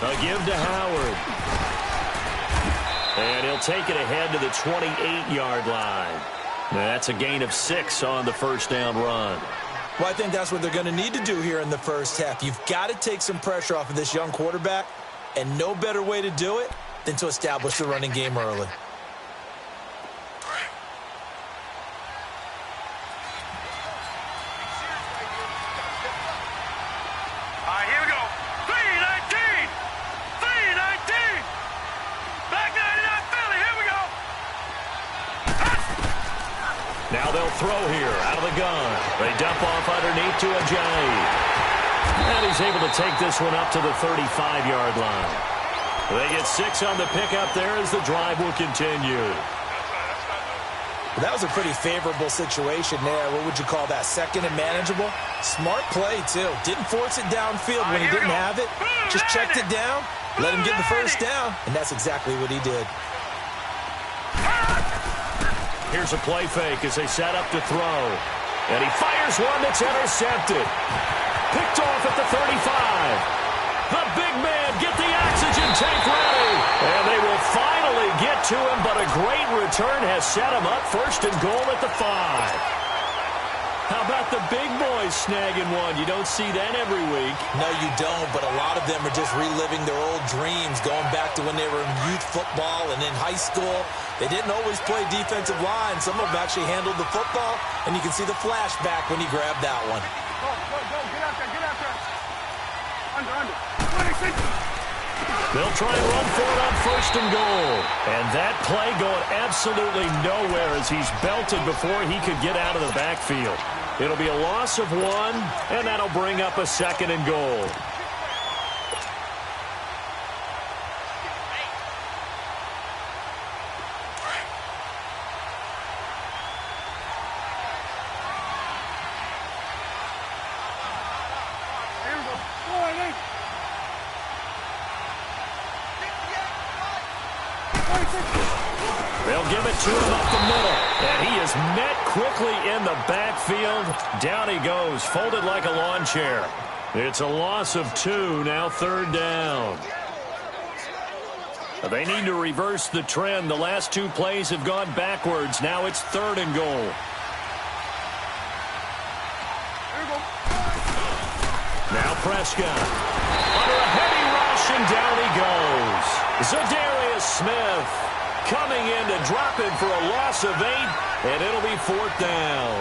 A give to Howard. And he'll take it ahead to the 28-yard line. That's a gain of 6 on the first down run. Well, I think that's what they're going to need to do here in the first half. You've got to take some pressure off of this young quarterback, and no better way to do it than to establish the running game early. Now they'll throw here out of the gun. They dump off underneath to Ajayi. And he's able to take this one up to the 35-yard line. They get 6 on the pickup there as the drive will continue. Well, that was a pretty favorable situation there. What would you call that? Second and manageable? Smart play, too. Didn't force it downfield when he didn't have it. Just checked it down, let him get the first down, and that's exactly what he did. Here's a play fake as they set up to throw. And he fires one that's intercepted. Picked off at the 35. The big man, get the oxygen tank ready. And they will finally get to him, but a great return has set him up first and goal at the 5. How about the big boys snagging one? You don't see that every week. No, you don't, but a lot of them are just reliving their old dreams, going back to when they were in youth football and in high school. They didn't always play defensive line. Some of them actually handled the football, and you can see the flashback when he grabbed that one. Go, get out there. Under. 26. They'll try and run for it on first and goal. And that play going absolutely nowhere as he's belted before he could get out of the backfield. It'll be a loss of 1, and that'll bring up a second and goal. They'll give it to him up the middle. And he is met quickly in the backfield. Down he goes, folded like a lawn chair. It's a loss of 2, now third down. They need to reverse the trend. The last 2 plays have gone backwards. Now it's third and goal. Now Prescott. Under a heavy rush, and down he goes. Zadarius Smith coming in to drop him for a loss of 8, and it'll be fourth down.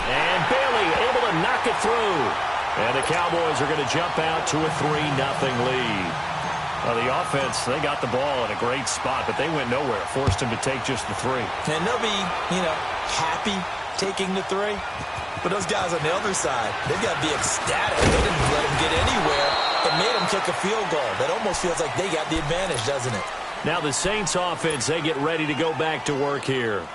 And Bailey able to knock it through. And the Cowboys are going to jump out to a 3-0 lead. Well, the offense, they got the ball in a great spot, but they went nowhere. Forced him to take just the 3. And they'll be, happy taking the 3. But those guys on the other side, they've got to be ecstatic. They didn't let him get anywhere. It made him kick a field goal. That almost feels like they got the advantage, doesn't it? Now the Saints offense, they get ready to go back to work here.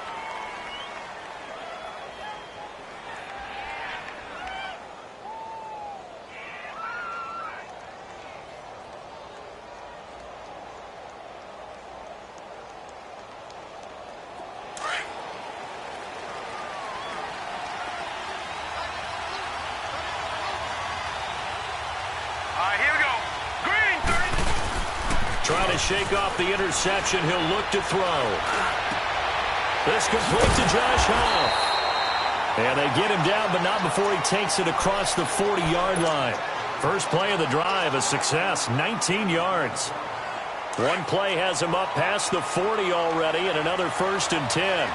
Trying to shake off the interception. He'll look to throw. This complete to Josh Huff. And they get him down, but not before he takes it across the 40-yard line. First play of the drive, a success, 19 yards. One play has him up past the 40 already, and another first and 10.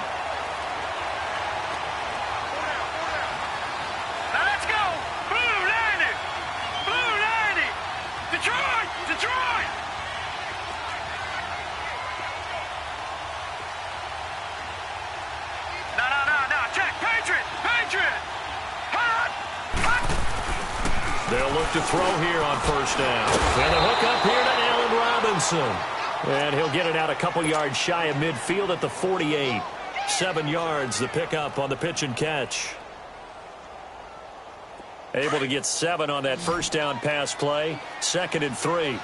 They'll look to throw here on first down. And a hook up here to Allen Robinson. And he'll get it out a couple yards shy of midfield at the 48. 7 yards, the pickup on the pitch and catch. Able to get 7 on that first down pass play. 2nd and 3.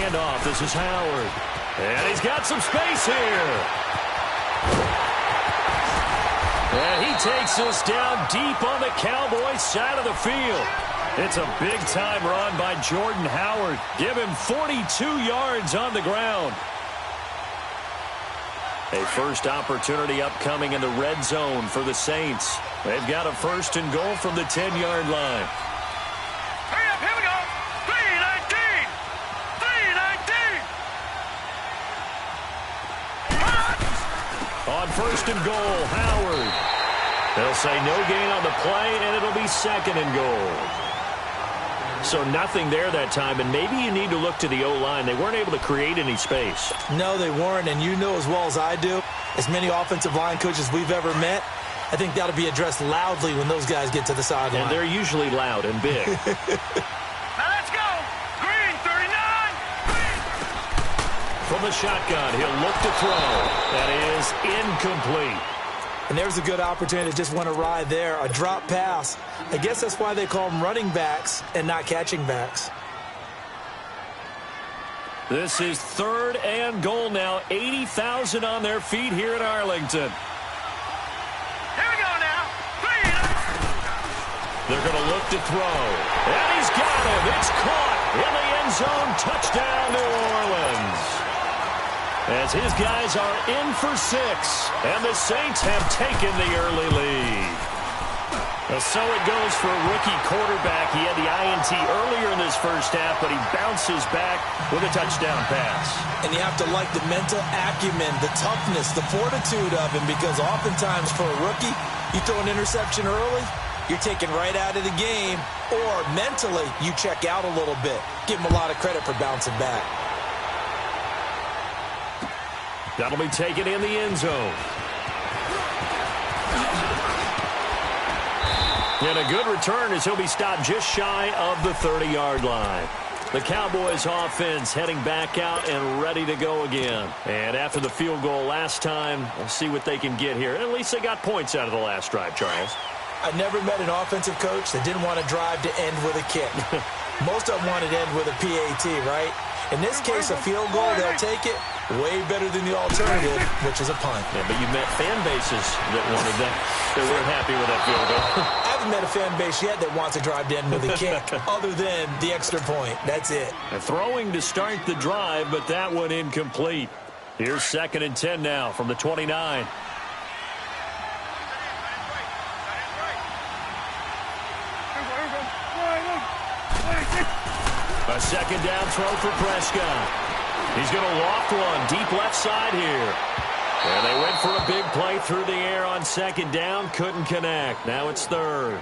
handoff. This is Howard. And he's got some space here. And he takes us down deep on the Cowboys side of the field. It's a big-time run by Jordan Howard. Give him 42 yards on the ground. A first opportunity upcoming in the red zone for the Saints. They've got a 1st and goal from the 10-yard line. Hurry up, here we go. 319. 319. On 1st and goal, Howard. They'll say no gain on the play, and it'll be 2nd and goal. So nothing there that time, and maybe you need to look to the O-line. They weren't able to create any space. No, they weren't, and you know as well as I do, as many offensive line coaches we've ever met, I think that'll be addressed loudly when those guys get to the sideline. And they're usually loud and big. Now let's go. Green, 39. From the shotgun, he'll look to throw. That is incomplete. And there's a good opportunity to just went awry there. A drop pass. I guess that's why they call them running backs and not catching backs. This is 3rd and goal now. 80,000 on their feet here in Arlington. Here we go now. 3. They're going to look to throw. And he's got him. It's caught in the end zone. Touchdown, New Orleans. As his guys are in for 6. And the Saints have taken the early lead. So it goes for a rookie quarterback. He had the INT earlier in this first half, but he bounces back with a touchdown pass. And you have to like the mental acumen, the toughness, the fortitude of him, because oftentimes for a rookie, you throw an interception early, you're taken right out of the game, or mentally you check out a little bit. Give him a lot of credit for bouncing back. That'll be taken in the end zone. And a good return as he'll be stopped just shy of the 30-yard line. The Cowboys offense heading back out and ready to go again. And after the field goal last time, we'll see what they can get here. At least they got points out of the last drive, Charles. I never met an offensive coach that didn't want to drive to end with a kick. Most of them wanted to end with a PAT, right? In this case, a field goal, they'll take it. Way better than the alternative, which is a punt. Yeah, but you met fan bases that wanted that. They weren't happy with that field goal. I haven't met a fan base yet that wants to drive to end with a kick, other than the extra point. That's it. Throwing to start the drive, but that one incomplete. Here's 2nd and 10 now from the 29. A 2nd down throw for Prescott. He's going to loft one deep left side here. And they went for a big play through the air on 2nd down. Couldn't connect. Now it's 3rd.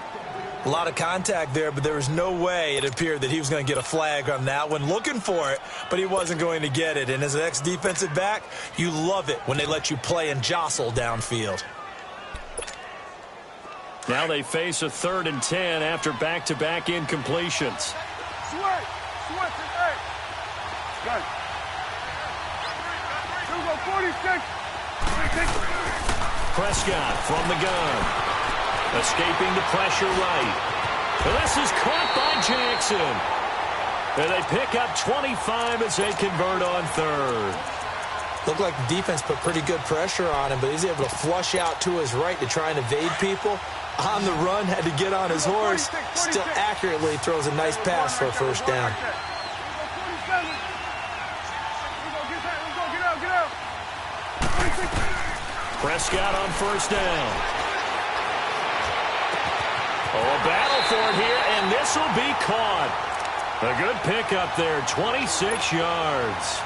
A lot of contact there, but there was no way it appeared that he was going to get a flag on that one. Looking for it, but he wasn't going to get it. And as an ex-defensive back, you love it when they let you play and jostle downfield. Now they face a 3rd and 10 after back-to-back incompletions. Sweat. Hey. Good. 46. Prescott from the gun. Escaping the pressure right. And this is caught by Jackson. And they pick up 25 as they convert on 3rd. Looked like the defense put pretty good pressure on him, but he's able to flush out to his right to try and evade people. On the run, had to get on his horse. Still accurately throws a nice pass for a 1st down. Prescott on 1st down. Oh, a battle for it here, and this will be caught. A good pickup there, 26 yards.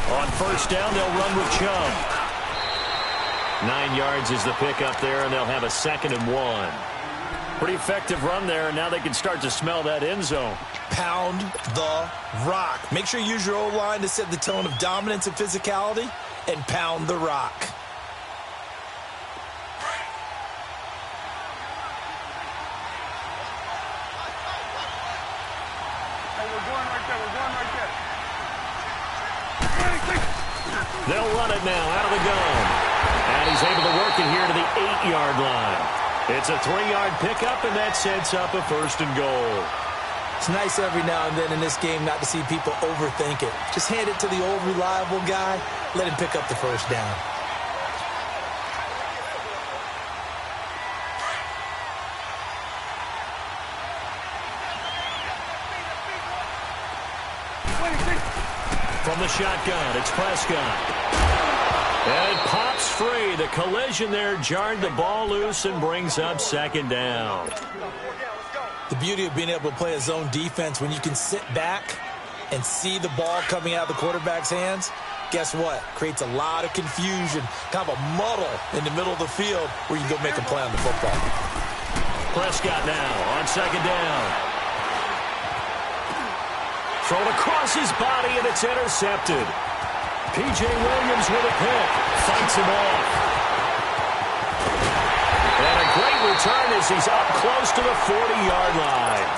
On 1st down, they'll run with Chubb. 9 yards is the pickup there, and they'll have a 2nd and 1. Pretty effective run there, and now they can start to smell that end zone. Pound the rock. Make sure you use your O-line to set the tone of dominance and physicality, and pound the rock. there. We're going right there. They'll run it now out of the gun. And he's able to work it here to the 8-yard line. It's a 3-yard pickup, and that sets up a 1st and goal. It's nice every now and then in this game not to see people overthink it. Just hand it to the old reliable guy. Let him pick up the 1st down. From the shotgun, it's Prescott. And it pops free. The collision there jarred the ball loose and brings up 2nd down. The beauty of being able to play a zone defense when you can sit back and see the ball coming out of the quarterback's hands, guess what? Creates a lot of confusion, kind of a muddle in the middle of the field where you can go make a play on the football. Prescott now on 2nd down. Thrown across his body, and it's intercepted. P.J. Williams with a pick. Fights him off. And a great return as he's up close to the 40-yard line.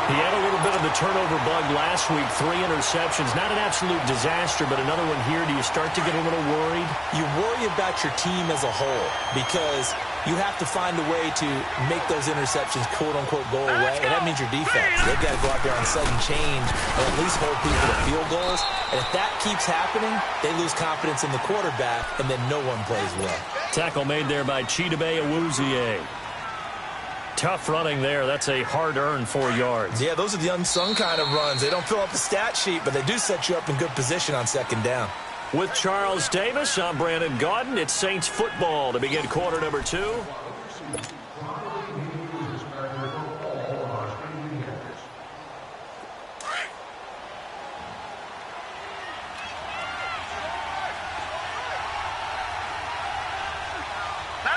He had a little bit of the turnover bug last week. 3 interceptions. Not an absolute disaster, but another one here. Do you start to get a little worried? You worry about your team as a whole because you have to find a way to make those interceptions, quote-unquote, go away. And that means your defense. They've got to go out there on sudden change and at least hold people to field goals. And if that keeps happening, they lose confidence in the quarterback, and then no one plays well. Tackle made there by Chidobe Awuzie. Tough running there. That's a hard-earned 4 yards. Yeah, those are the unsung kind of runs. They don't fill up the stat sheet, but they do set you up in good position on 2nd down. With Charles Davis, I'm Brandon Gaudin. It's Saints football to begin quarter number 2. Now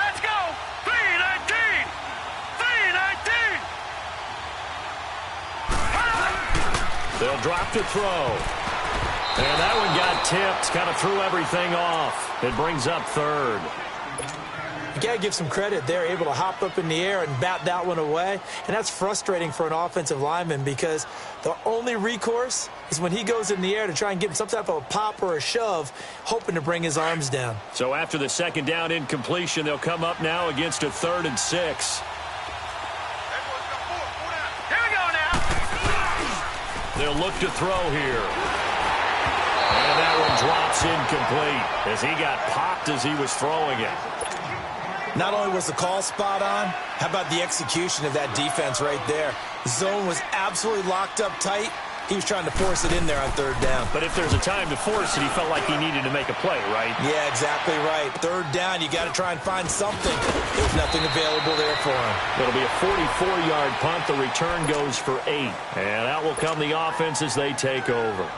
let's go. 3-19. 3-19. They'll drop to throw. And that one got tipped, kind of threw everything off. It brings up 3rd. You got to give some credit. They're able to hop up in the air and bat that one away. And that's frustrating for an offensive lineman because the only recourse is when he goes in the air to try and get some type of a pop or a shove, hoping to bring his arms down. So after the 2nd down incompletion, they'll come up now against a 3rd and 6. Here we go now. They'll look to throw here. And that one drops incomplete as he got popped as he was throwing it. Not only was the call spot on, how about the execution of that defense right there? The zone was absolutely locked up tight. He was trying to force it in there on 3rd down. But if there's a time to force it, he felt like he needed to make a play, right? Yeah, exactly right. 3rd down, you got to try and find something. There's nothing available there for him. It'll be a 44-yard punt. The return goes for 8. And out will come the offense as they take over.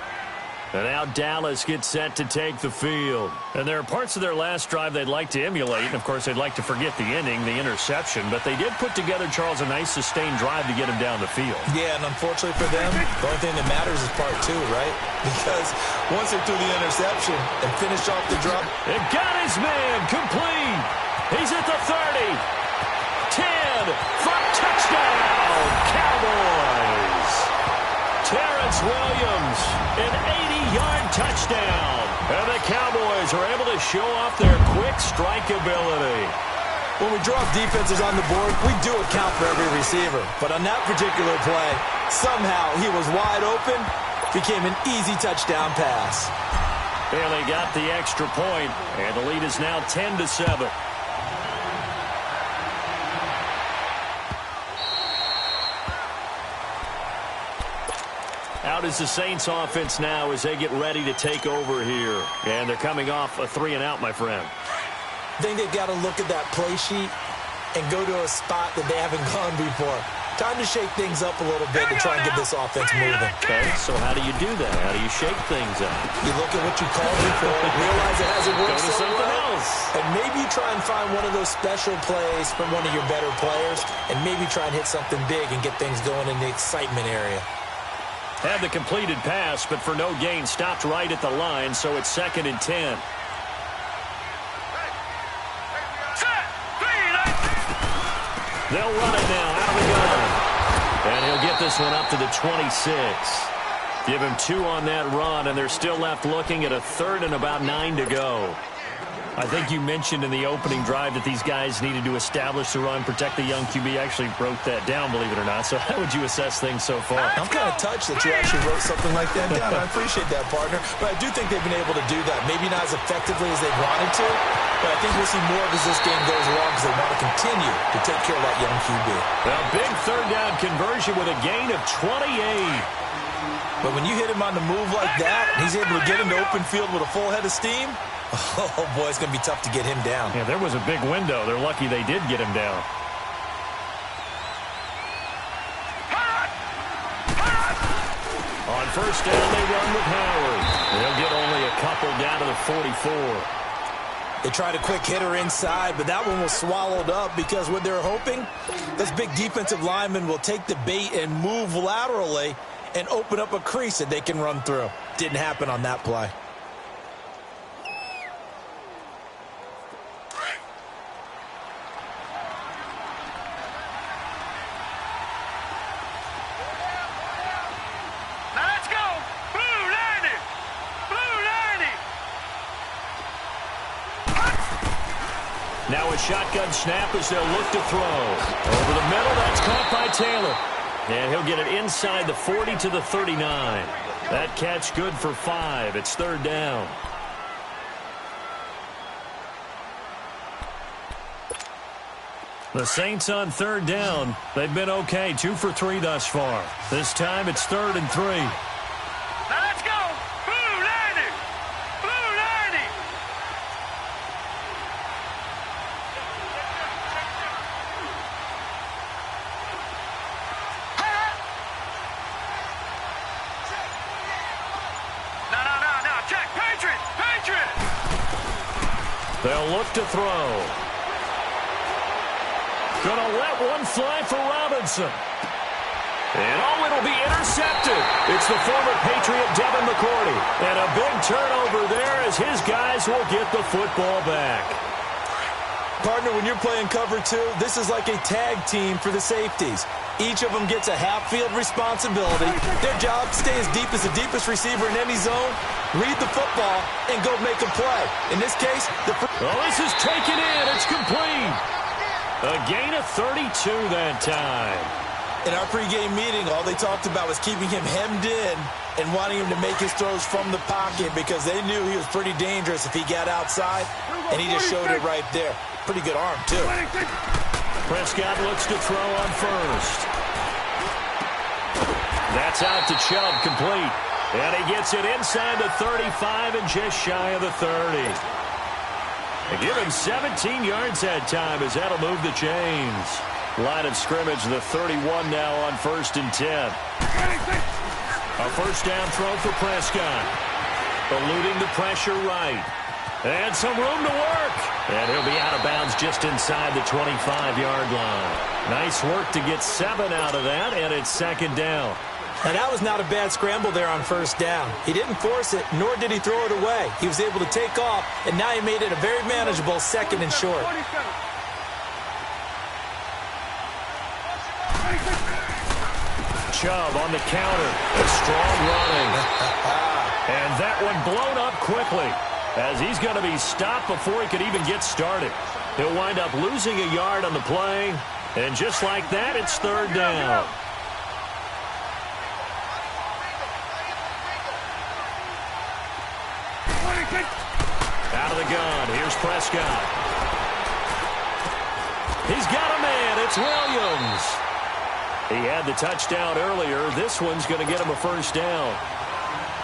And now Dallas gets set to take the field. And there are parts of their last drive they'd like to emulate. And, of course, they'd like to forget the inning, the interception. But they did put together, Charles, a nice sustained drive to get him down the field. Yeah, and unfortunately for them, the only thing that matters is part 2, right? Because once they threw the interception and finished off the drop. It got his man complete. He's at the 30. 10 for touchdown, Cowboys. Terrence Williams, an 80-yard touchdown. And the Cowboys are able to show off their quick strike ability. When we drop defenses on the board, we do account for every receiver. But on that particular play, somehow he was wide open, became an easy touchdown pass. And they got the extra point, and the lead is now 10-7. Out is the Saints offense now as they get ready to take over here. And they're coming off a 3-and-out, my friend. I think they've got to look at that play sheet and go to a spot that they haven't gone before. Time to shake things up a little bit to try and get this offense moving. Okay, so how do you do that? How do you shake things up? You look at what you called before, realize it hasn't worked Go to so something well, else. and maybe try and find one of those special plays from one of your better players, and maybe try and hit something big and get things going in the excitement area. Had the completed pass, but for no gain, stopped right at the line, so it's 2nd and 10. They'll run it now out of the gun. And he'll get this one up to the 26. Give him 2 on that run, and they're still left looking at a third and about 9 to go. I think you mentioned in the opening drive that these guys needed to establish the run, protect the young QB. I actually wrote that down, believe it or not. So how would you assess things so far? I'm kind of touched that you actually wrote something like that down. I appreciate that, partner. But I do think they've been able to do that. Maybe not as effectively as they wanted to, but I think we'll see more as this game goes along because they want to continue to take care of that young QB. A big third down conversion with a gain of 28. But when you hit him on the move like that, and he's able to get into open field with a full head of steam, oh, boy, it's going to be tough to get him down. Yeah, there was a big window. They're lucky they did get him down. On first down, they run with Howard. They'll get only a couple down to the 44. They tried a quick hitter inside, but that one was swallowed up because what they're hoping, this big defensive lineman will take the bait and move laterally and open up a crease that they can run through. Didn't happen on that play. Now a shotgun snap as they'll look to throw. Over the middle, that's caught by Taylor. And he'll get it inside the 40 to the 39. That catch good for 5. It's third down. The Saints on third down. They've been okay, 2 for 3 thus far. This time it's 3rd and 3. Now let's go! Blue 90! Blue 90! No, check! Patriot! Patriot! They'll look to throw. Gonna let one fly for Robinson. And it'll be intercepted. It's the former Patriot Devin McCourty. And a big turnover there as his guys will get the football back. Partner, when you're playing cover 2, this is like a tag team for the safeties. Each of them gets a half-field responsibility. Their job, stay as deep as the deepest receiver in any zone, read the football, and go make a play. In this case, this is taken in. It's complete. A gain of 32 that time. In our pregame meeting, all they talked about was keeping him hemmed in and wanting him to make his throws from the pocket because they knew he was pretty dangerous if he got outside, and he just showed it right there. Pretty good arm, too. Prescott looks to throw on first. That's out to Chubb, complete. And he gets it inside the 35 and just shy of the 30. They give him 17 yards that time as that'll move the chains. Line of scrimmage, the 31 now on 1st and 10. A first down throw for Prescott. Eluding the pressure right. And some room to work. And he'll be out of bounds just inside the 25-yard line. Nice work to get 7 out of that, and it's 2nd down. And that was not a bad scramble there on first down. He didn't force it, nor did he throw it away. He was able to take off, and now he made it a very manageable 2nd and short. Chubb on the counter. A strong running. And that one blown up quickly as he's going to be stopped before he could even get started. He'll wind up losing a yard on the play. And just like that, it's 3rd down. Out of the gun. Here's Prescott. He's got a man. It's Williams. He had the touchdown earlier. This one's going to get him a first down.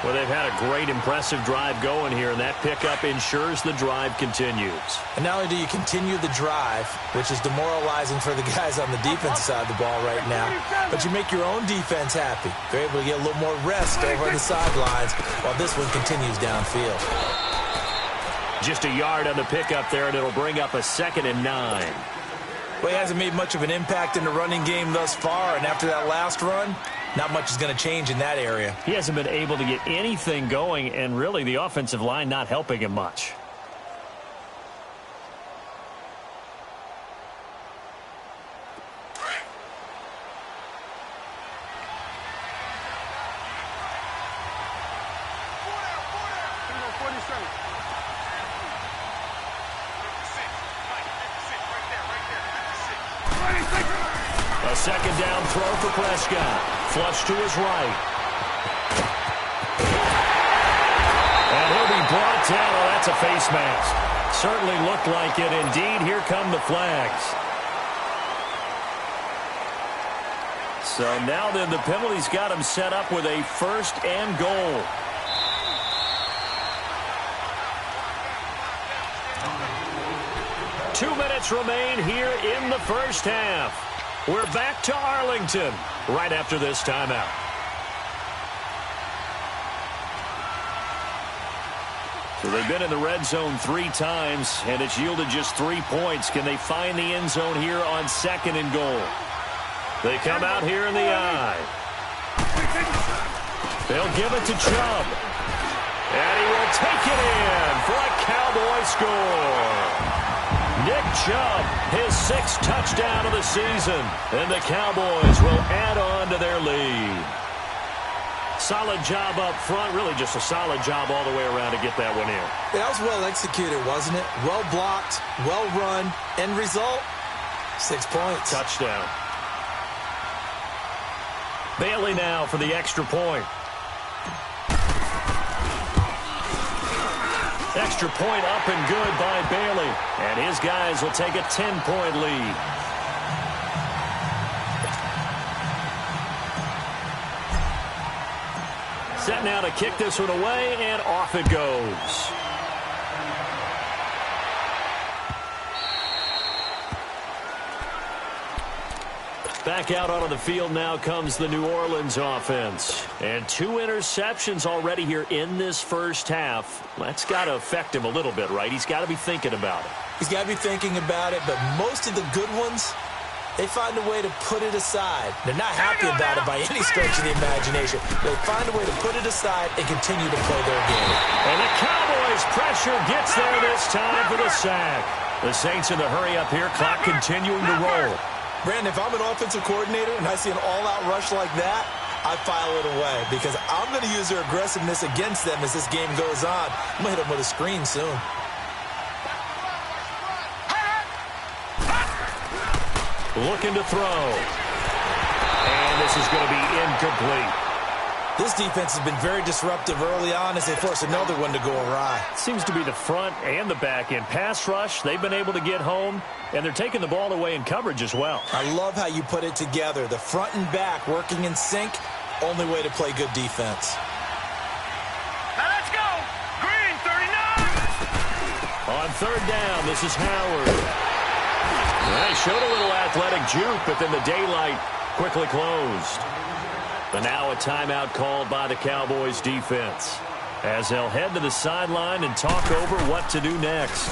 Well, they've had a great, impressive drive going here, and that pickup ensures the drive continues. And not only do you continue the drive, which is demoralizing for the guys on the defensive side of the ball right now, but you make your own defense happy. They're able to get a little more rest over on the sidelines while this one continues downfield. Just a yard on the pickup there, and it'll bring up a 2nd and 9. Well, he hasn't made much of an impact in the running game thus far, and after that last run, not much is going to change in that area. He hasn't been able to get anything going, and really the offensive line not helping him much. A second down throw for Prescott. Flush to his right. And he'll be brought down. Oh, that's a face mask. Certainly looked like it. Indeed, here come the flags. So now then, the penalty's got him set up with a first and goal. Two minutes remain here in the first half. We're back to Arlington right after this timeout. So they've been in the red zone 3 times, and it's yielded just 3 points. Can they find the end zone here on second and goal? They come out here in the eye. They'll give it to Chubb. And he will take it in for a Cowboy score. Nick Chubb, his 6th touchdown of the season. And the Cowboys will add on to their lead. Solid job up front. Really just a solid job all the way around to get that one in. That was well executed, wasn't it? Well blocked, well run. End result, 6 points. Touchdown. Bailey now for the extra point. Extra point up and good by Bailey. And his guys will take a 10-point lead. Set now to kick this one away, and off it goes. Back out onto the field now comes the New Orleans offense. And 2 interceptions already here in this first half. That's got to affect him a little bit, right? He's got to be thinking about it. He's got to be thinking about it, but most of the good ones, they find a way to put it aside. They're not happy about it by any stretch of the imagination. They find a way to put it aside and continue to play their game. And the Cowboys' pressure gets there this time for the sack. The Saints in the hurry up here, clock continuing to roll. Brandon, if I'm an offensive coordinator and I see an all-out rush like that, I file it away because I'm going to use their aggressiveness against them as this game goes on. I'm going to hit them with a screen soon. Looking to throw. And this is going to be incomplete. This defense has been very disruptive early on as they force another one to go awry. Seems to be the front and the back end. Pass rush, they've been able to get home, and they're taking the ball away in coverage as well. I love how you put it together. The front and back working in sync, only way to play good defense. Now let's go. Green, 39. On third down, this is Howard. They showed a little athletic juke, but then the daylight quickly closed. And now a timeout called by the Cowboys defense as they'll head to the sideline and talk over what to do next.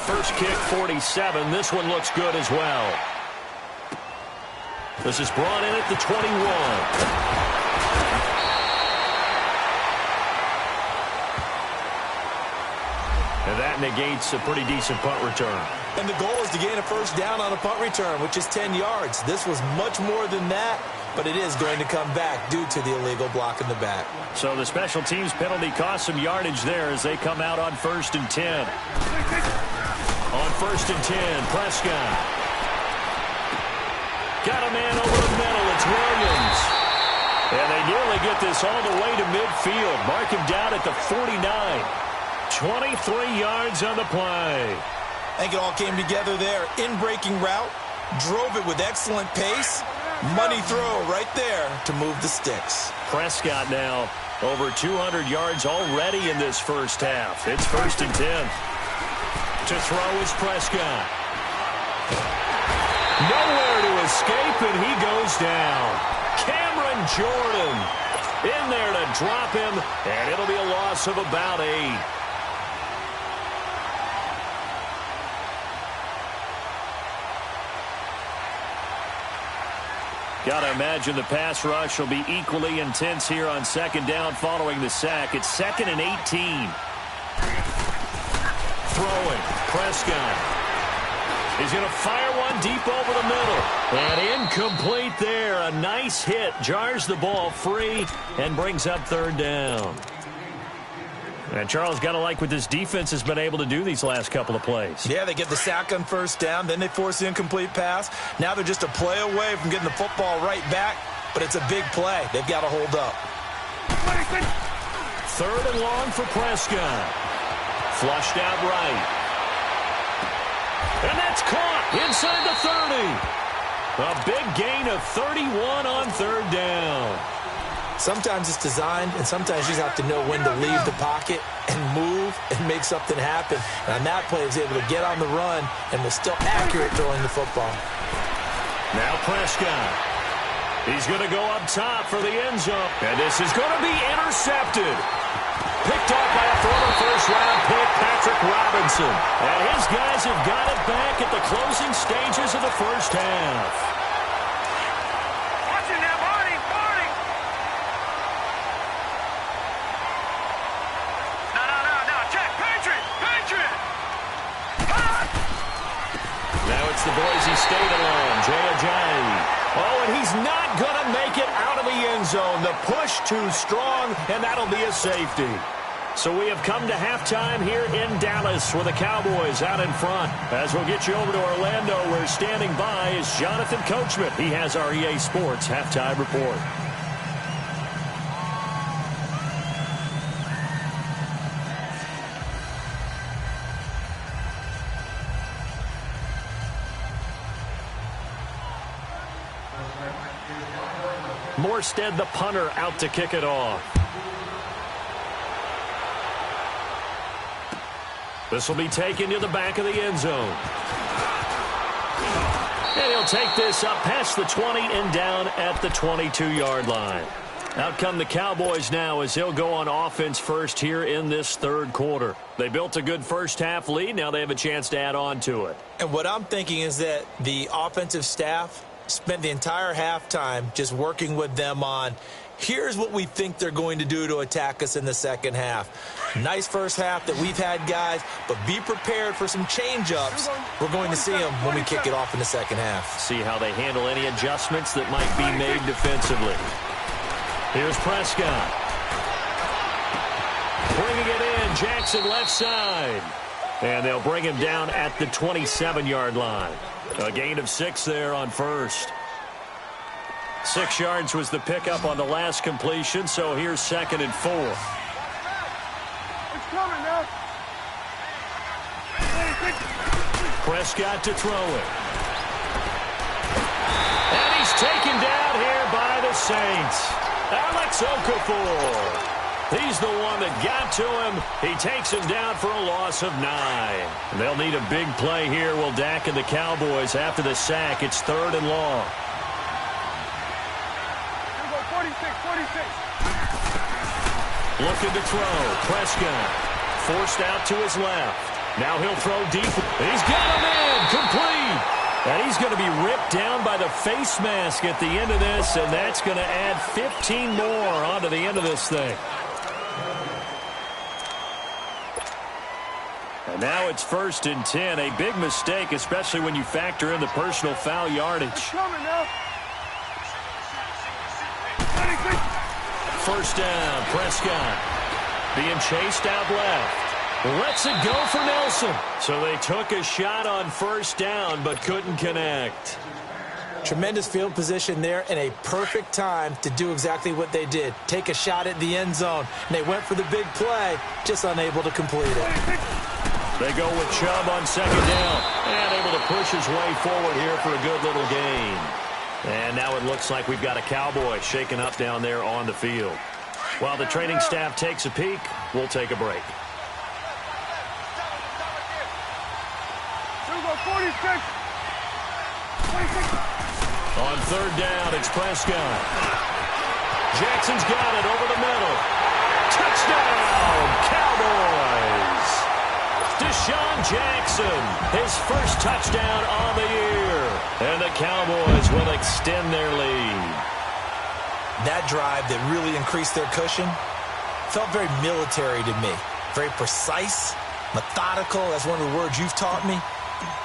First kick, 47. This one looks good as well. This is brought in at the 21. And that negates a pretty decent punt return. And the goal is to gain a first down on a punt return, which is 10 yards. This was much more than that, but it is going to come back due to the illegal block in the back. So the special teams penalty cost some yardage there as they come out on 1st and 10. On 1st and 10, Prescott. Got a man over the middle. It's Williams. And they nearly get this all the way to midfield. Mark him down at the 49. 23 yards on the play. I think it all came together there. In-breaking route, drove it with excellent pace. Money throw right there to move the sticks. Prescott now over 200 yards already in this first half. It's 1st and 10. To throw is Prescott. Nowhere to escape, and he goes down. Cameron Jordan in there to drop him, and it'll be a loss of about 8. Got to imagine the pass rush will be equally intense here on 2nd down following the sack. It's 2nd and 18. Throwing. Prescott. He's going to fire one deep over the middle. And incomplete there. A nice hit. Jars the ball free and brings up 3rd down. And Charles, got to like what this defense has been able to do these last couple of plays. Yeah, they get the sack on first down, then they force the incomplete pass. Now they're just a play away from getting the football right back, but it's a big play. They've got to hold up. 3rd and long for Prescott. Flushed out right. And that's caught inside the 30. A big gain of 31 on 3rd down. Sometimes it's designed, and sometimes you just have to know when to leave the pocket and move and make something happen. And on that play, he was able to get on the run and was still accurate throwing the football. Now Prescott. He's going to go up top for the end zone. And this is going to be intercepted. Picked off by a former first-round pick, Patrick Robinson. And his guys have got it back at the closing stages of the first half. Watching that Barney. No. Check. Patriot. Now it's the Boise State alone, Jay Ajayi. Oh, and he's not going to make it out of the end zone. The push too strong, and that'll be a safety. So we have come to halftime here in Dallas with the Cowboys out in front. As we'll get you over to Orlando, where standing by is Jonathan Coachman. He has our EA Sports halftime report. Morstead, the punter, out to kick it off. This will be taken to the back of the end zone. And he'll take this up past the 20 and down at the 22-yard line. Out come the Cowboys now as they'll go on offense first here in this 3rd quarter. They built a good first-half lead. Now they have a chance to add on to it. And what I'm thinking is that the offensive staff spent the entire halftime just working with them on, here's what we think they're going to do to attack us in the second half. Nice first half that we've had, guys, but be prepared for some change-ups. We're going to see them when we kick it off in the second half. See how they handle any adjustments that might be made defensively. Here's Prescott. Bringing it in, Jackson left side. And they'll bring him down at the 27-yard line. A gain of 6 there on first. 6 yards was the pickup on the last completion, so here's 2nd and 4. It's coming now. Prescott to throw it. And he's taken down here by the Saints. Alex Okafor. He's the one that got to him. He takes him down for a loss of 9. They'll need a big play here, will Dak and the Cowboys. After the sack, it's 3rd and long. 46. Looking to throw. Prescott forced out to his left. Now he'll throw deep. He's got him in. Complete. And he's going to be ripped down by the face mask at the end of this, and that's going to add 15 more onto the end of this thing. And now it's 1st and 10. A big mistake, especially when you factor in the personal foul yardage. First down, Prescott being chased out left. Lets it go for Nelson. So they took a shot on first down but couldn't connect. Tremendous field position there and a perfect time to do exactly what they did. Take a shot at the end zone. And they went for the big play, just unable to complete it. They go with Chubb on 2nd down. And able to push his way forward here for a good little gain. And now it looks like we've got a Cowboy shaken up down there on the field. While the training staff takes a peek, we'll take a break. 46. On 3rd down, it's Prescott. Jackson's got it over the middle. Touchdown, Cowboys! Deshaun Jackson, his first touchdown on the year. And the Cowboys will extend their lead. That drive that really increased their cushion felt very military to me. Very precise, methodical. That's one of the words you've taught me.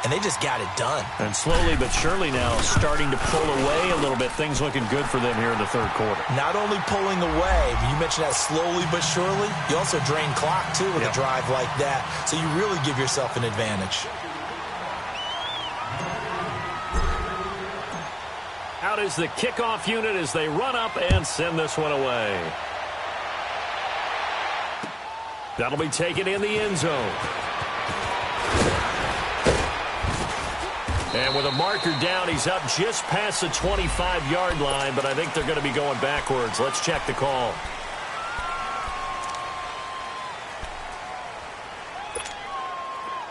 and they just got it done. And slowly but surely now starting to pull away a little bit. Things looking good for them here in the third quarter. Not only pulling away, but you mentioned that slowly but surely, you also drain clock, too, with a drive like that. So you really give yourself an advantage. Out is the kickoff unit as they run up and send this one away. That'll be taken in the end zone. And with a marker down, he's up just past the 25-yard line, but I think they're going to be going backwards. Let's check the call.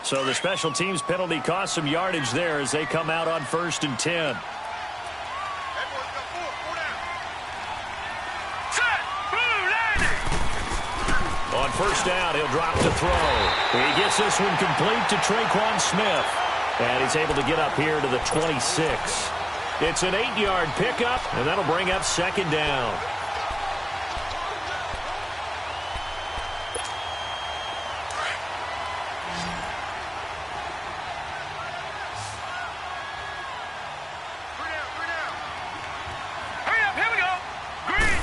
So the special teams penalty cost some yardage there as they come out on 1st and 10. On first down, he'll drop to throw. He gets this one complete to Traquan Smith. And he's able to get up here to the 26. It's an 8-yard pickup, and that'll bring up 2nd down. Hurry up, here we go. Green.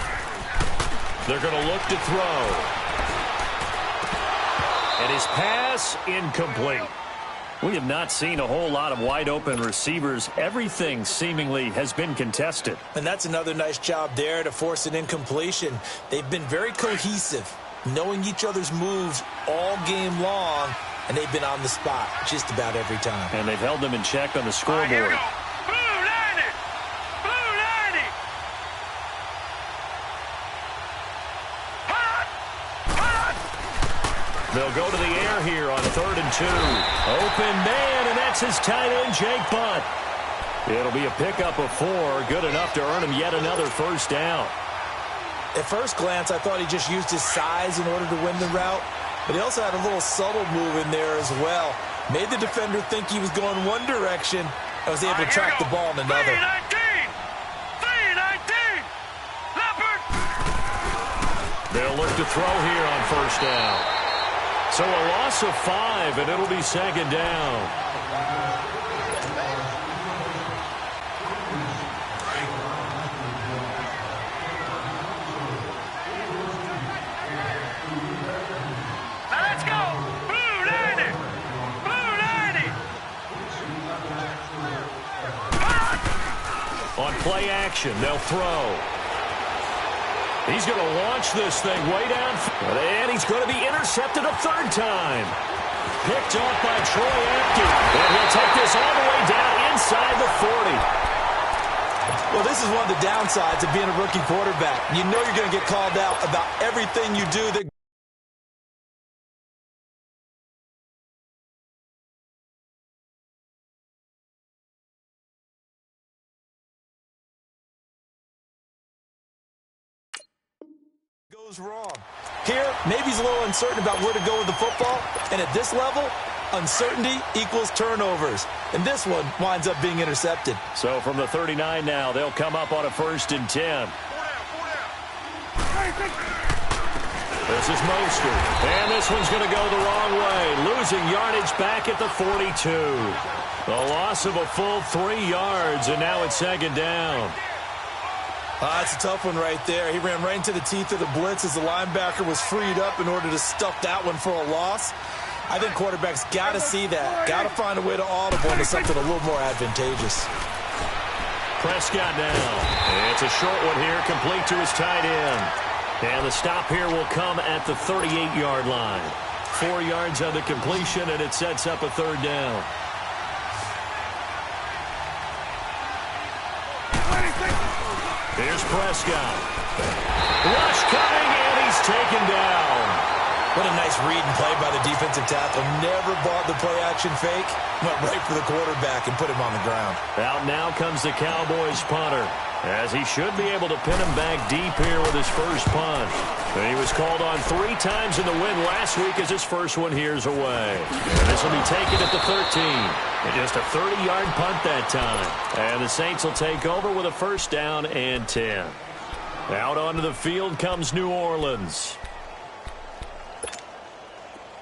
They're going to look to throw. And his pass incomplete. We have not seen a whole lot of wide-open receivers. Everything seemingly has been contested. And that's another nice job there to force an incompletion. They've been very cohesive, knowing each other's moves all game long, and they've been on the spot just about every time. And they've held them in check on the scoreboard. Here we go. Blue 90. Blue 90. Hot. Hot. They'll go to the air here on 3rd and 2. Open man, and that's his tight end, Jake Butt. It'll be a pickup of 4, good enough to earn him yet another first down. At first glance, I thought he just used his size in order to win the route, but he also had a little subtle move in there as well. Made the defender think he was going one direction and was able to track the ball in another. 319. 319. Leopard. They'll look to throw here on first down. So a loss of 5, and it'll be 2nd down. Now let's go. Blue 90. Blue 90. Hot. On play action, they'll throw. He's going to launch this thing way down. And he's going to be intercepted a 3rd time. Picked off by Troy Apke. And he'll take this all the way down inside the 40. Well, this is one of the downsides of being a rookie quarterback. You know you're going to get called out about everything you do that goes wrong. Here, maybe he's a little uncertain about where to go with the football, and at this level, uncertainty equals turnovers. And this one winds up being intercepted. So from the 39 now, they'll come up on a 1st and 10. This is Mostert. And this one's going to go the wrong way. Losing yardage back at the 42. A loss of a full 3 yards, and now it's 2nd down. That's a tough one right there. He ran right into the teeth of the blitz as the linebacker was freed up in order to stuff that one for a loss. I think quarterbacks got to see that. Got to find a way to audible into something a little more advantageous. Prescott now. It's a short one here, complete to his tight end. And the stop here will come at the 38-yard line. 4 yards on the completion, and it sets up a 3rd down. Here's Prescott. Rush coming, and he's taken down. What a nice read and play by the defensive tackle. Never bought the play-action fake. Went right for the quarterback and put him on the ground. Out now comes the Cowboys punter, as he should be able to pin him back deep here with his first punt. And he was called on 3 times in the win last week as his first one here's away. And this will be taken at the 13. And just a 30-yard punt that time. And the Saints will take over with a 1st down and 10. Out onto the field comes New Orleans.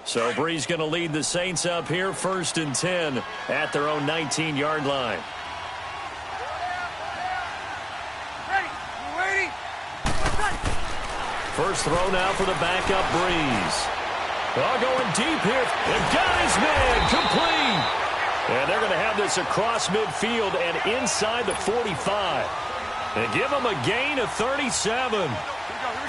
So Bree's going to lead the Saints up here, 1st and 10 at their own 19-yard line. First throw now for the backup Breeze. Going deep here. And got his man complete. And they're going to have this across midfield and inside the 45. And give him a gain of 37.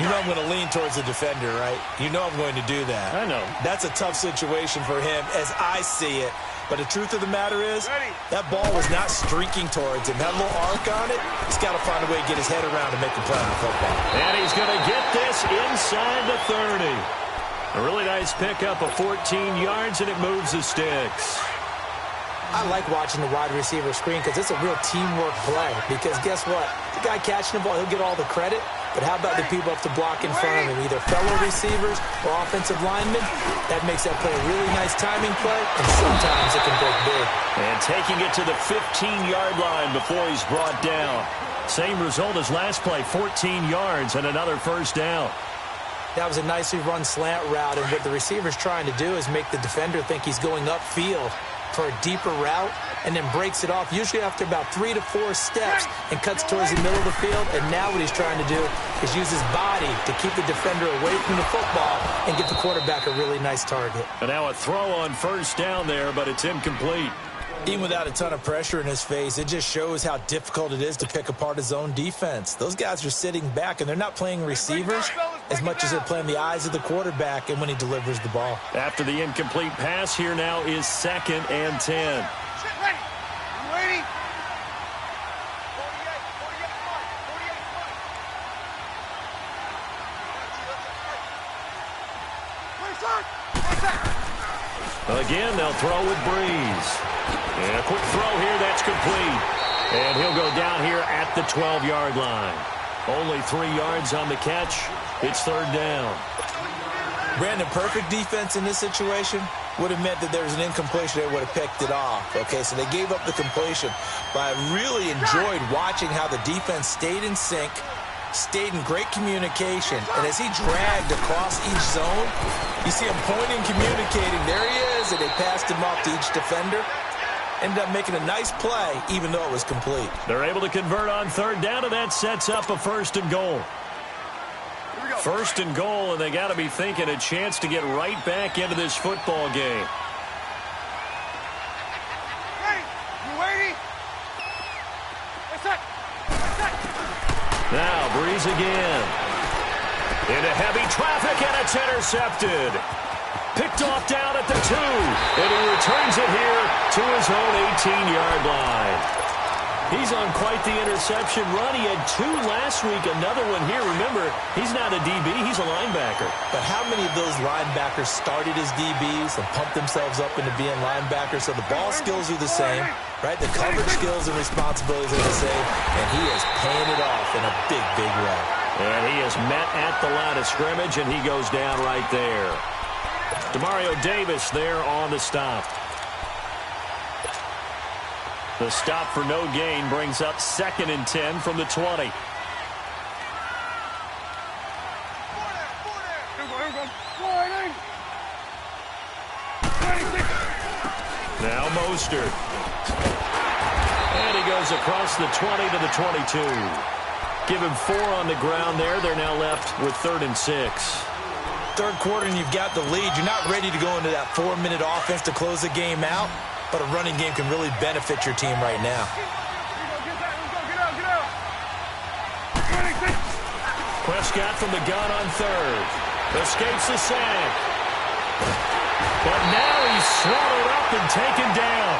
You know I'm going to lean towards the defender, right? You know I'm going to do that. I know. That's a tough situation for him as I see it. But the truth of the matter is, that ball was not streaking towards him. That little arc on it, he's got to find a way to get his head around and make a play on the football. And he's going to get this inside the 30. A really nice pickup of 14 yards, and it moves the sticks. I like watching the wide receiver screen because it's a real teamwork play. Because guess what? The guy catching the ball, he'll get all the credit. But how about the people up to block in front of him, either fellow receivers or offensive linemen? That makes that play a really nice timing play, and sometimes it can break big. And taking it to the 15-yard line before he's brought down. Same result as last play, 14 yards and another first down. That was a nicely run slant route, and what the receiver's trying to do is make the defender think he's going upfield for a deeper route, and then breaks it off, usually after about 3 to 4 steps, and cuts towards the middle of the field. And now what he's trying to do is use his body to keep the defender away from the football and get the quarterback a really nice target. And now a throw on first down there, but it's incomplete. Even without a ton of pressure in his face, it just shows how difficult it is to pick apart his own defense. Those guys are sitting back, and they're not playing receivers as much as they're playing the eyes of the quarterback and when he delivers the ball. After the incomplete pass, here now is 2nd and 10. Again, they'll throw with Breeze. And a quick throw here, that's complete. And he'll go down here at the 12-yard line. Only 3 yards on the catch. It's 3rd down. Brandon, perfect defense in this situation would have meant that there was an incompletion. They would have picked it off. Okay, so they gave up the completion. But I really enjoyed watching how the defense stayed in sync, stayed in great communication. And as he dragged across each zone, you see him pointing, communicating. There he is, and they passed him off to each defender. Ended up making a nice play, even though it was complete. They're able to convert on 3rd down, and that sets up a 1st and goal. 1st and goal, and they got to be thinking a chance to get right back into this football game. Now, Breeze again. Into heavy traffic, and it's intercepted. Picked off down at the 2, and he returns it here to his own 18-yard line. He's on quite the interception run. He had 2 last week, another one here. Remember, he's not a DB, he's a linebacker. But how many of those linebackers started as DBs and pumped themselves up into being linebackers? So the ball skills are the same, right? The coverage skills and responsibilities are the same, and he is paying it off in a big, big way. And he is met at the line of scrimmage, and he goes down right there. Demario Davis there on the stop. The stop for no gain brings up 2nd and 10 from the 20. Now Mostert. And he goes across the 20 to the 22. Give him 4 on the ground there. They're now left with 3rd and 6. 3rd quarter and you've got the lead. You're not ready to go into that 4-minute offense to close the game out, but a running game can really benefit your team right now. Prescott from the gun on 3rd. Escapes the sack. But now he's swallowed up and taken down.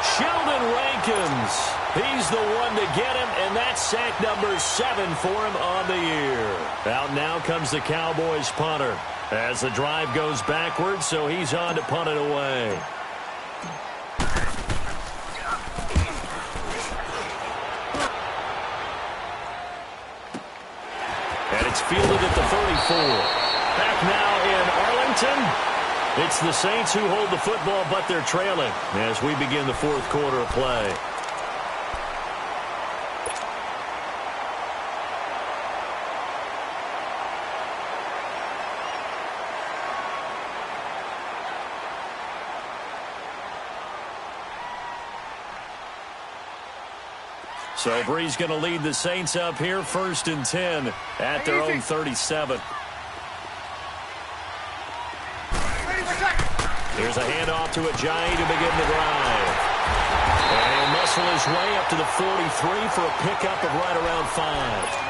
Sheldon Rankins. He's the one to get him, and that's sack number 7 for him on the year. Out now comes the Cowboys punter as the drive goes backwards, so he's on to punt it away. And it's fielded at the 34. Back now in Arlington. It's the Saints who hold the football, but they're trailing as we begin the 4th quarter of play. So Bree's going to lead the Saints up here 1st and 10 at their own 37. Here's a handoff to Ajayi to begin the drive. And he'll muscle his way up to the 43 for a pickup of right around 5.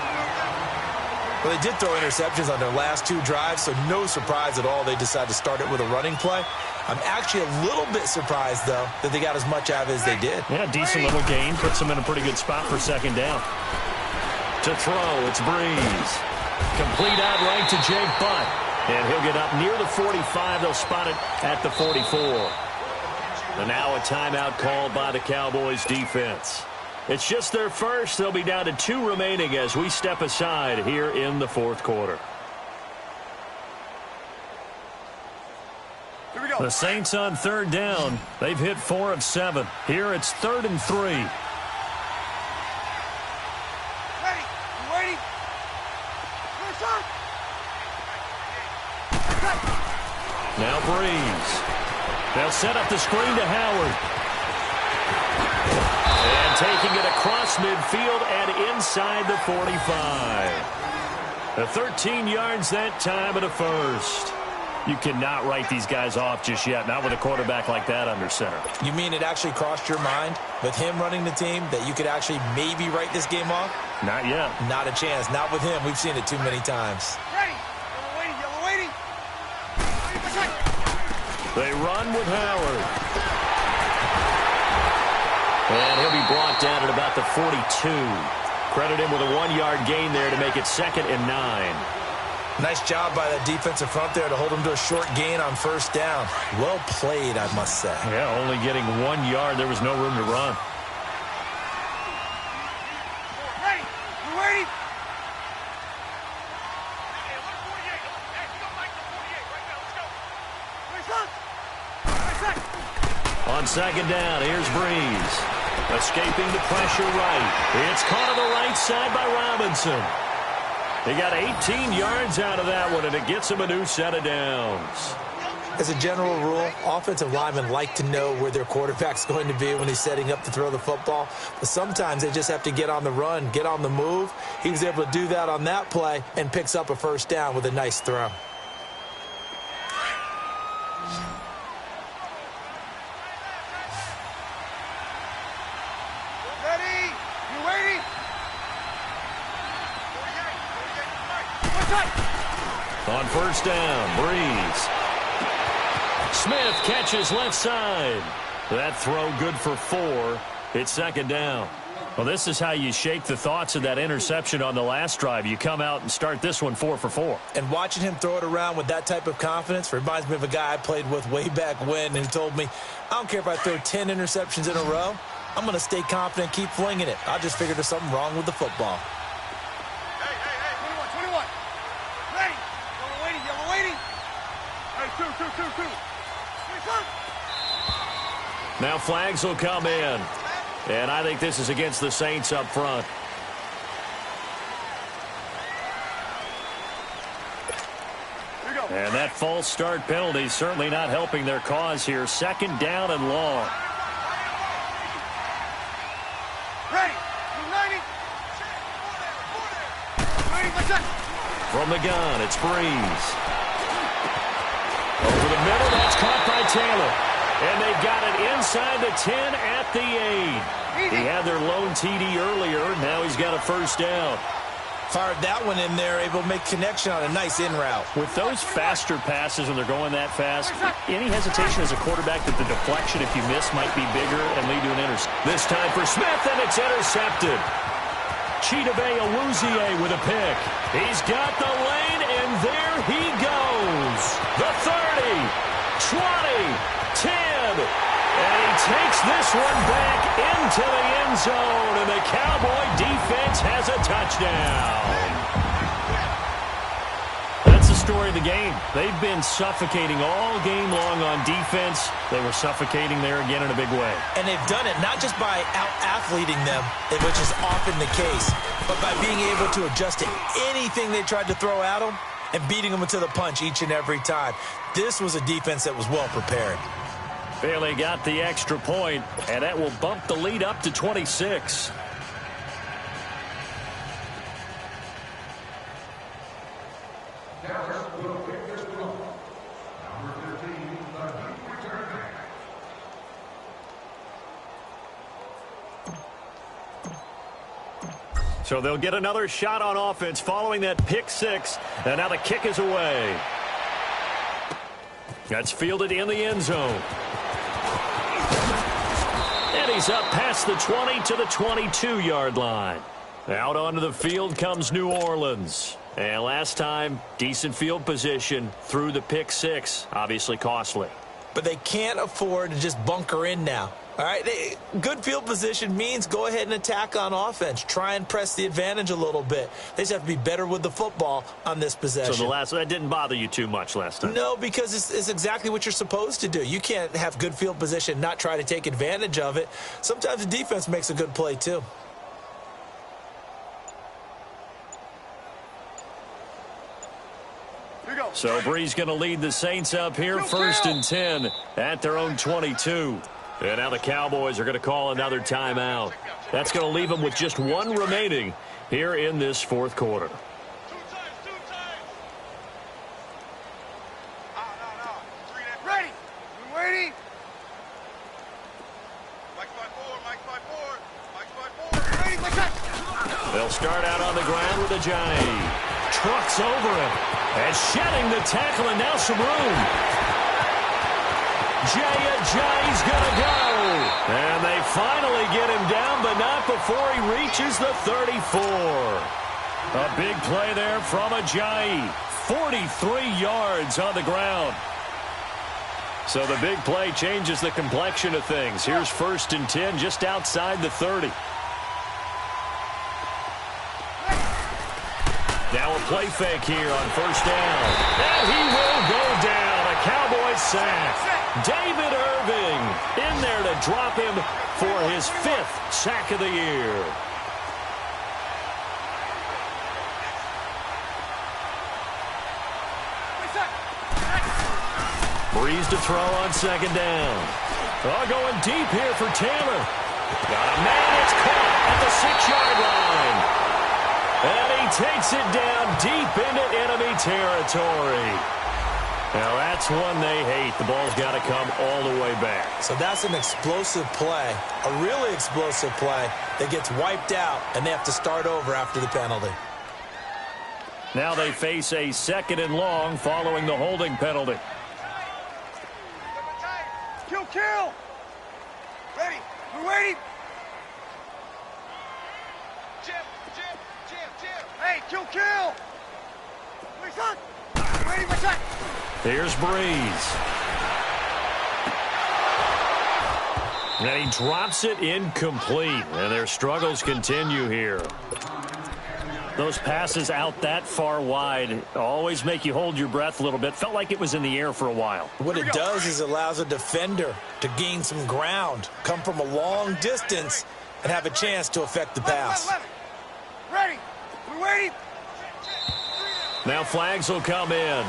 Well, they did throw interceptions on their last 2 drives, so no surprise at all they decided to start it with a running play. I'm actually a little bit surprised, though, that they got as much out of it as they did. Yeah, decent little gain. Puts them in a pretty good spot for 2nd down. To throw, it's Breeze. Complete out right to Jake Butt. And he'll get up near the 45. They'll spot it at the 44. And now a timeout called by the Cowboys defense. It's just their first. They'll be down to 2 remaining as we step aside here in the 4th quarter. Here we go. The Saints on 3rd down. They've hit 4 of 7. Here it's 3rd and 3. Ready? You waiting? Clear shot. Now Breeze. They'll set up the screen to Howard. And taking it across midfield and inside the 45. The 13 yards that time at a first. You cannot write these guys off just yet, not with a quarterback like that under center. You mean it actually crossed your mind with him running the team that you could actually maybe write this game off? Not yet. Not a chance. Not with him. We've seen it too many times. Ready? Yellow waiting. Yellow waiting. They run with Howard. And he'll be brought down at about the 42. Credit him with a 1-yard gain there to make it 2nd and 9. Nice job by that defensive front there to hold him to a short gain on 1st down. Well played, I must say. Yeah, only getting 1 yard. There was no room to run. Ready? You waiting? On 2nd down, here's Breeze. Escaping the pressure right. It's caught on the right side by Robinson. They got 18 yards out of that one, and it gets him a new set of downs. As a general rule, offensive linemen like to know where their quarterback's going to be when he's setting up to throw the football. But sometimes they just have to get on the run, get on the move. He was able to do that on that play and picks up a 1st down with a nice throw. Ready? You waiting? On 1st down, Breeze. Smith catches left side. That throw good for 4. It's 2nd down. Well, this is how you shake the thoughts of that interception on the last drive. You come out and start this one 4 for 4. And watching him throw it around with that type of confidence reminds me of a guy I played with way back when who told me, I don't care if I throw 10 interceptions in a row. I'm going to stay confident, keep flinging it. I just figured there's something wrong with the football. Hey, 21. Ready? Yellow waiting. Yellow waiting. Hey, 2. Now flags will come in. And I think this is against the Saints up front. Here we go. And that false start penalty certainly not helping their cause here. 2nd down and long. Ready? Ready? From the gun, it's Breeze. Over the middle, that's caught by Taylor. And they've got it inside the 10 at the 8. He had their lone TD earlier. Now he's got a 1st down. Fired that one in there, able to make connection on a nice in route. With those faster passes when they're going that fast, any hesitation as a quarterback that the deflection, if you miss, might be bigger and lead to an interception. This time for Smith, and it's intercepted. Chidobe Awuzie with a pick. He's got the lane, and there he goes. The 30, 20, 10, and he takes this one back into the end zone, and the Cowboy defense has a touchdown. That's the story of the game. They've been suffocating all game long on defense. They were suffocating there again in a big way. And they've done it not just by out-athleting them, which is often the case, but by being able to adjust to anything they tried to throw at them and beating them into the punch each and every time. This was a defense that was well prepared. Bailey got the extra point, and that will bump the lead up to 26. So they'll get another shot on offense following that pick six. And now the kick is away. That's fielded in the end zone. And he's up past the 20 to the 22-yard line. Out onto the field comes New Orleans. And last time, decent field position through the pick six. Obviously costly. But they can't afford to just bunker in now. All right, good field position means go ahead and attack on offense. Try and press the advantage a little bit. They just have to be better with the football on this possession. So that didn't bother you too much last time? No, because it's exactly what you're supposed to do. You can't have good field position, not try to take advantage of it. Sometimes the defense makes a good play, too. So Bree's going to lead the Saints up here, 1st and 10 at their own 22. And now the Cowboys are going to call another timeout. That's going to leave them with just one remaining here in this fourth quarter. Ready. We're waiting. They'll start out on the ground with Ajayi. Trucks over him. And shedding the tackle, and now some room. Ajayi's going to go. And they finally get him down, but not before he reaches the 34. A big play there from Ajayi. 43 yards on the ground. So the big play changes the complexion of things. Here's 1st and 10 just outside the 30. Now a play fake here on 1st down. And he will go down. A Cowboys sack. David Irving in there to drop him for his 5th sack of the year. Breeze to throw on 2nd down. Oh, going deep here for Taylor. Got a man. It's caught at the 6-yard line. And he takes it down deep into enemy territory. Now, that's one they hate. The ball's got to come all the way back. So that's an explosive play, a really explosive play that gets wiped out, and they have to start over after the penalty. Now they face a 2nd and long following the holding penalty. Kill. Ready. We're waiting. Jim. Hey, kill. Ready, my time. Here's Breeze. And he drops it incomplete. And their struggles continue here. Those passes out that far wide always make you hold your breath a little bit. Felt like it was in the air for a while. What it does is it allows a defender to gain some ground, come from a long distance, and have a chance to affect the pass. Ready. We're waiting. Now flags will come in.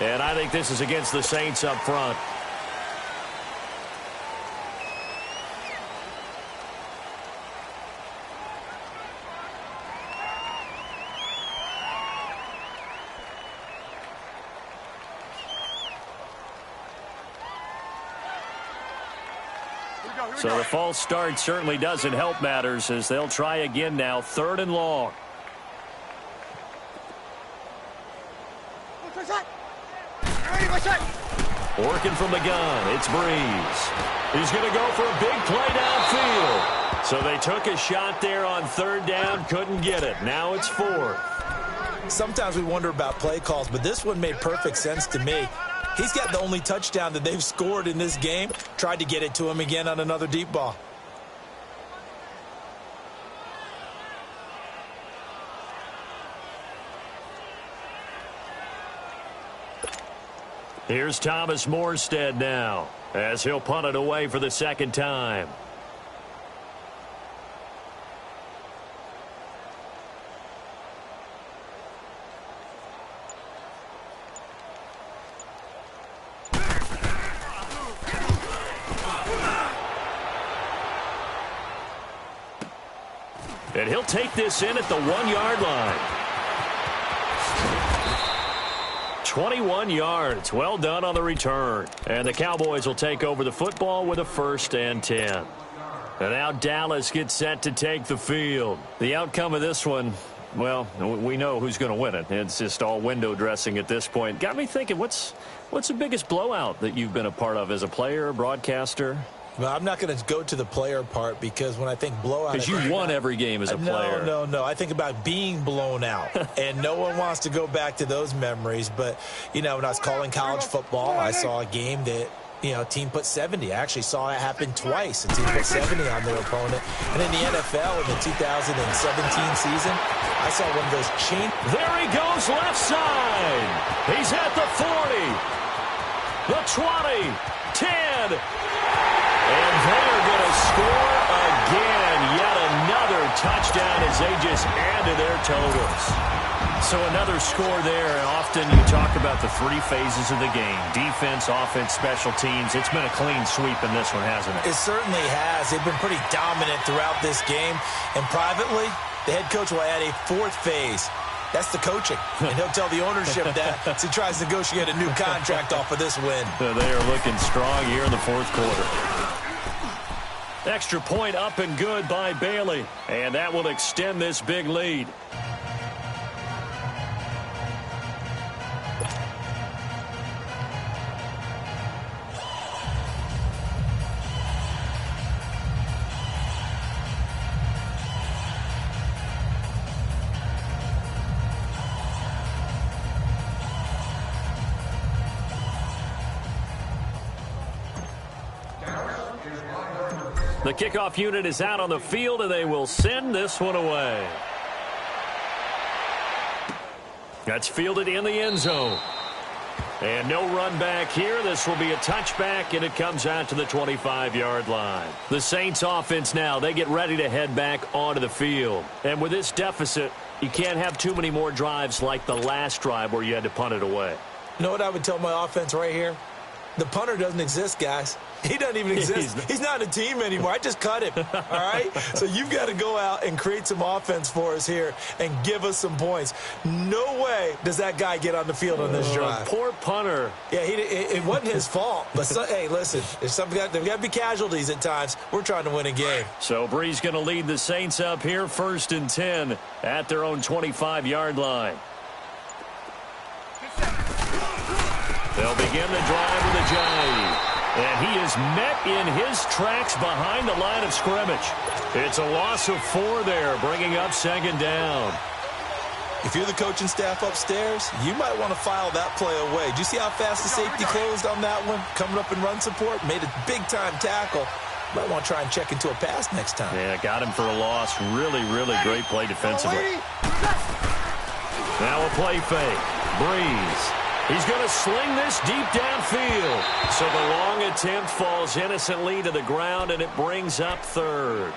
And I think this is against the Saints up front. So the false start certainly doesn't help matters as they'll try again now. 3rd and long. Working from the gun, it's Breeze. He's going to go for a big play downfield. So they took a shot there on 3rd down, couldn't get it. Now it's 4th. Sometimes we wonder about play calls, but this one made perfect sense to me. He's got the only touchdown that they've scored in this game. Tried to get it to him again on another deep ball. Here's Thomas Morstead now as he'll punt it away for the 2nd time. And he'll take this in at the 1-yard line. 21 yards. Well done on the return. And the Cowboys will take over the football with a 1st and 10. And now Dallas gets set to take the field. The outcome of this one, well, we know who's going to win it. It's just all window dressing at this point. Got me thinking, what's the biggest blowout that you've been a part of as a player, broadcaster? Well, I'm not going to go to the player part because when I think blowout... Because you won every game as a player. No. I think about being blown out. And no one wants to go back to those memories. But, you know, when I was calling college football, I saw a game that, you know, a team put 70. I actually saw it happen twice. A team put 70 on their opponent. And in the NFL in the 2017 season, I saw one of those chain... There he goes left side. He's at the 40. The 20. 10. And they're going to score again. Yet another touchdown as they just add to their totals. So another score there. And often you talk about the three phases of the game. Defense, offense, special teams. It's been a clean sweep in this one, hasn't it? It certainly has. They've been pretty dominant throughout this game. And privately, the head coach will add a fourth phase. That's the coaching. And he'll tell the ownership that as he tries to negotiate a new contract off of this win. They are looking strong here in the fourth quarter. Extra point up and good by Bailey. And that will extend this big lead. The kickoff unit is out on the field, and they will send this one away. That's fielded in the end zone. And no run back here. This will be a touchback, and it comes out to the 25-yard line. The Saints offense now, they get ready to head back onto the field. And with this deficit, you can't have too many more drives like the last drive where you had to punt it away. You know what I would tell my offense right here? The punter doesn't exist, guys. He doesn't even exist. He's not a team anymore. I just cut him, all right? So you've got to go out and create some offense for us here and give us some points. No way does that guy get on the field on this drive. Poor punter. Yeah, it wasn't his fault. But, hey, listen, there's got to be casualties at times. We're trying to win a game. So Bree's going to lead the Saints up here, 1st and 10 at their own 25-yard line. They'll begin the drive with a jive. And he is met in his tracks behind the line of scrimmage. It's a loss of 4 there, bringing up 2nd down. If you're the coaching staff upstairs, you might want to file that play away. Do you see how fast the safety closed on that one? Coming up in run support, made a big-time tackle. Might want to try and check into a pass next time. Yeah, got him for a loss. Really, really great play defensively. Now a play fake. Breeze. He's going to sling this deep downfield. So the long attempt falls innocently to the ground, and it brings up 3rd.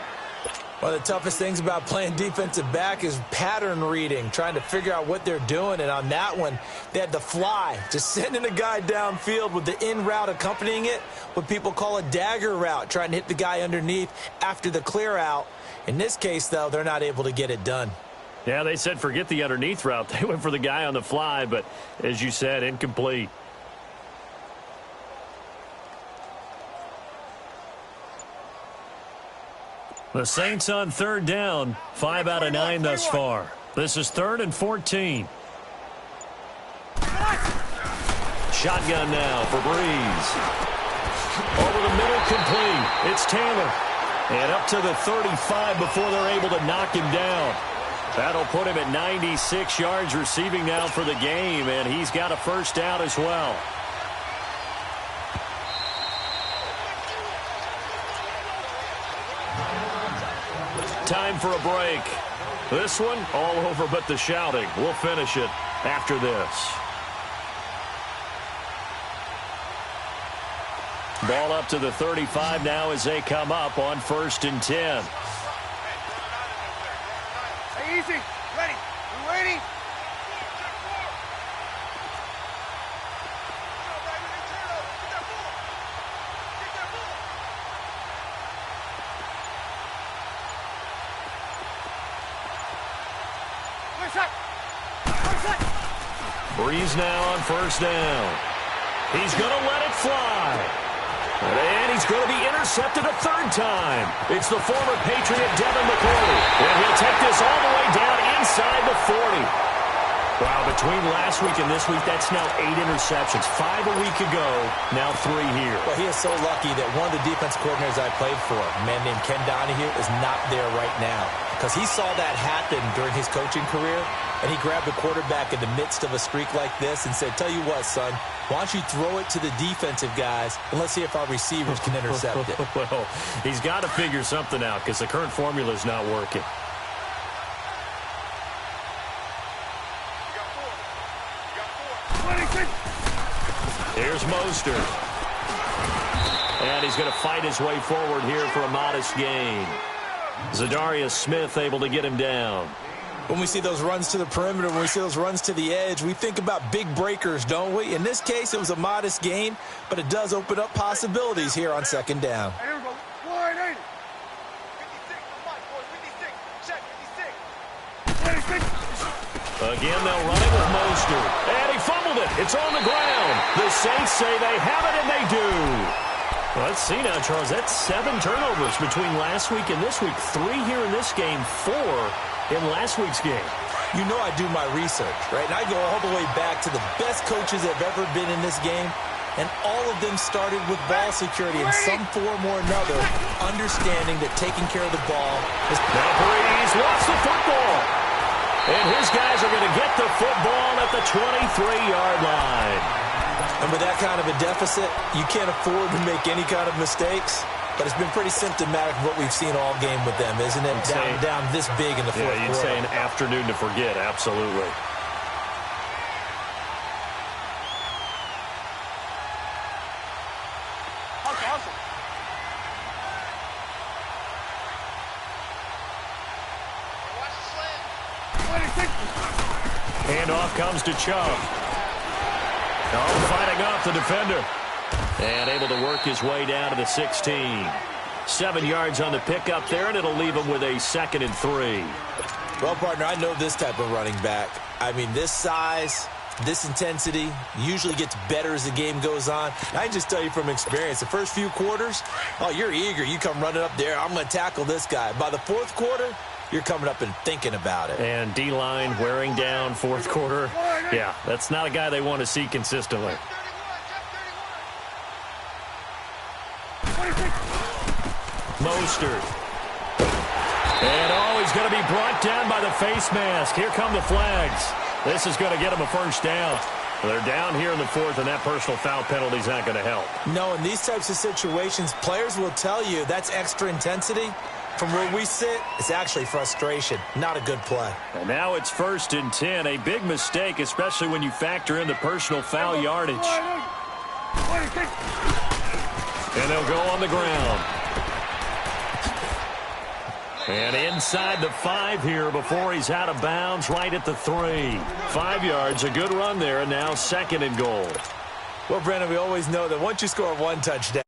One of the toughest things about playing defensive back is pattern reading, trying to figure out what they're doing. And on that one, they had the fly, just sending a guy downfield with the in route accompanying it, what people call a dagger route, trying to hit the guy underneath after the clear out. In this case, though, they're not able to get it done. Yeah, they said forget the underneath route. They went for the guy on the fly, but as you said, incomplete. The Saints on 3rd down, 5 out of 9 thus far. This is 3rd and 14. Shotgun now for Breeze. Over the middle, complete. It's Taylor. And up to the 35 before they're able to knock him down. That'll put him at 96 yards receiving now for the game, and he's got a 1st down as well. Time for a break. This one, all over but the shouting. We'll finish it after this. Ball up to the 35 now as they come up on 1st and 10. Hey, easy. Ready. You ready? Breeze now on 1st down. He's going to let it fly. And he's going to be intercepted a third time. It's the former Patriot Devin McCourty. And he'll take this all the way down inside the 40. Wow, between last week and this week, that's now 8 interceptions. 5 a week ago, now 3 here. Well, he is so lucky that one of the defense coordinators I played for, a man named Ken Donahue, is not there right now. Because he saw that happen during his coaching career, and he grabbed the quarterback in the midst of a streak like this and said, tell you what, son, why don't you throw it to the defensive guys, and let's see if our receivers can intercept it. Well, he's got to figure something out because the current formula is not working. Here's Mostert. And he's going to fight his way forward here for a modest gain. Zadarius Smith able to get him down. When we see those runs to the perimeter, when we see those runs to the edge, we think about big breakers, don't we? In this case, it was a modest gain, but it does open up possibilities here on second down. Here we go. 180. 56. Again, they'll run it with Mostert. And he fumbled it. It's on the ground. The Saints say they have it, and they do. Well, let's see now, Charles. That's 7 turnovers between last week and this week. 3 here in this game, 4 in last week's game. You know I do my research, right? And I go all the way back to the best coaches that have ever been in this game, and all of them started with ball security in some form or another, understanding that taking care of the ball is... Now Breeze lost the football. And his guys are going to get the football at the 23-yard line. And with that kind of a deficit, you can't afford to make any kind of mistakes. But it's been pretty symptomatic of what we've seen all game with them, isn't it? Down this big in the fourth quarter. Yeah, you'd say an afternoon to forget, absolutely. Handoff comes to Chubb. Fighting off the defender. And able to work his way down to the 16. 7 yards on the pickup there, and it'll leave him with a 2nd and 3. Well, partner, I know this type of running back. I mean, this size, this intensity usually gets better as the game goes on. I can just tell you from experience, the first few quarters, oh, you're eager. You come running up there, I'm going to tackle this guy. By the fourth quarter, you're coming up and thinking about it. And D-line wearing down fourth quarter. Yeah, that's not a guy they want to see consistently. Mostert. And he's going to be brought down by the face mask. Here come the flags. This is going to get him a first down. They're down here in the fourth, and that personal foul penalty is not going to help. No, in these types of situations, players will tell you that's extra intensity. From where we sit, it's actually frustration. Not a good play. And now it's 1st and 10. A big mistake, especially when you factor in the personal foul yardage. And they'll go on the ground. And inside the 5 here before he's out of bounds, right at the 3. 5 yards, a good run there, and now 2nd and goal. Well, Brandon, we always know that once you score 1 touchdown,